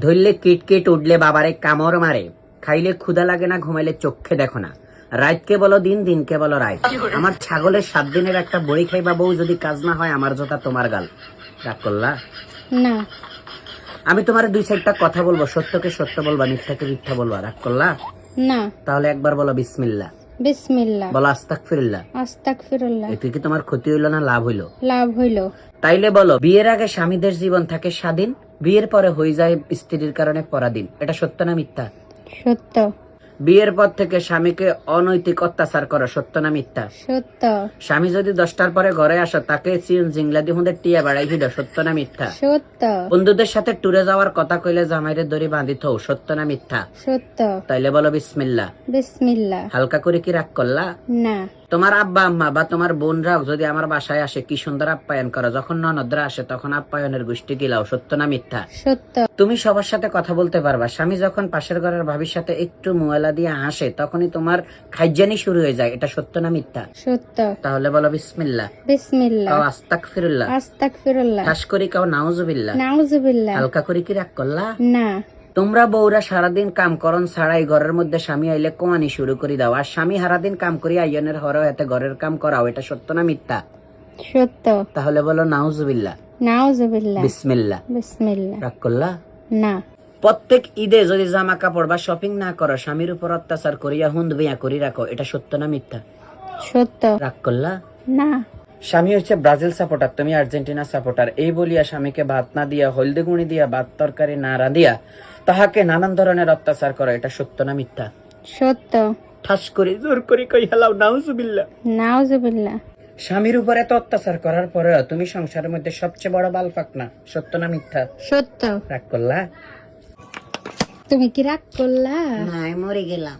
ধরলে কিটকিট উঠলে বাবারে কামড় মারে, খাইলে ক্ষুধা লাগে না, ঘুমাইলে চোখে দেখো না, রাতকে বলো দিন, দিনকে বলো রাত। আমার ছাগলের 7 দিনের একটা বড়ি খাইবা বউ, যদি কাজ না হয় আমার জোতা তোমার গাল। রাগ করলা? না। আমি তোমার 2-4টা কথা বলবো, সত্যকে সত্য বলবা, মিথ্যাকে মিথ্যা বলবা। রাগ করলা? না। তাহলে একবার বলো বিসমিল্লাহ। বিসমিল্লাহ। বলো আস্তাগফিরুল্লাহ। আস্তাগফিরুল্লাহ। এতে কি তোমার ক্ষতি হইলো না লাভ হইলো? লাভ হইল। তাইলে বলো, বিয়ের আগে স্বামীদের জীবন থাকে স্বাধীন, বিয়ের পরে হয়ে যায় স্ত্রীর কারণে পরাধীন। এটা সত্য না মিথ্যা? সত্য। বিয়ের পর থেকে স্বামীকে অনৈতিক অত্যাচার করা সত্য না মিথ্যা? সত্য। স্বামী যদি 10টার পরে ঘরে আসে, তাকে জিংলা দিয়ে হুঁদের টিয়া বাড়াই হিল, সত্য না মিথ্যা? সত্য। বন্ধুদের সাথে ট্যুরে যাওয়ার কথা কইলে জামাইরে দড়ি বাঁধিত, সত্য না মিথ্যা? সত্য। তাইলে বলো বিসমিল্লাহ। বিসমিল্লাহ। হালকা করে কি রাগ করলা? না। তোমার আব্বা আম্মা বা তোমার বোনরাও যদি আমার বাসায় আসে, কি সুন্দর আপ্যায়ন করো, যখন ননদরা আসে তখন আপ্যায়নের গোষ্ঠী গিলাও, সত্য না মিথ্যা? সত্য। তুমি সবার সাথে কথা বলতে পারবা, স্বামী যখন পাশের ঘরের ভাবির সাথে একটু মুয়ালা দিয়ে হাসে, তখনই তোমার খাইজানি শুরু হয়ে যায়। এটা সত্য না মিথ্যা? সত্য। তাহলে বলো বিসমিল্লাহ। বিসমিল্লাহ। কাও আস্তাগফিরুল্লাহ। আস্তাগফিরুল্লাহ। ঠাস করি কাও নাউজুবিল্লাহ। নাউজুবিল্লাহ। হালকা করে কি রাগ করলা? না। তোমরা বউরা সারাদিন কাম করন ছাড়াই ঘরের মধ্যে স্বামী আইলে কোয়ানি শুরু করে দাও, আর স্বামী সারাদিন কাম করি আইয়নের হরও এতে ঘরের কাম করাও। এটা সত্য না মিথ্যা? সত্য। তাহলে বলো নাউজুবিল্লাহ। নাউজুবিল্লাহ। বিসমিল্লাহ। বিসমিল্লাহ। রাগ করলা? না। প্রত্যেক ঈদে যদি জামা কাপড় বা শপিং না করো, স্বামীর উপর অত্যাচার করিয়া হুন্দ বিয়া করি রাখো, এটা সত্য না মিথ্যা? সত্য। রাগ করলা? না। স্বামী হচ্ছে ব্রাজিল সাপোর্টার, তুমি আর্জেন্টিনা সাপোর্টার, এই বলিয়া স্বামীকে ভাত না দিয়া, হলদে গুঁড়ি দিয়া, ভাত তরকারি না রাঁধিয়া তাহাকে নানান ধরনের অত্যাচার করো, এটা সত্য না মিথ্যা? সত্য। ঠাস করে জোর করে কই হেলাও নাউজুবিল্লাহ। নাউজুবিল্লাহ। স্বামীর উপর এত অত্যাচার করার পরে তুমি সংসারের মধ্যে সবচেয়ে বড় বালফাক না, সত্য না মিথ্যা? সত্য। রাগ করলা? তুমি কি রাগ করলা? না, মরে গেলাম।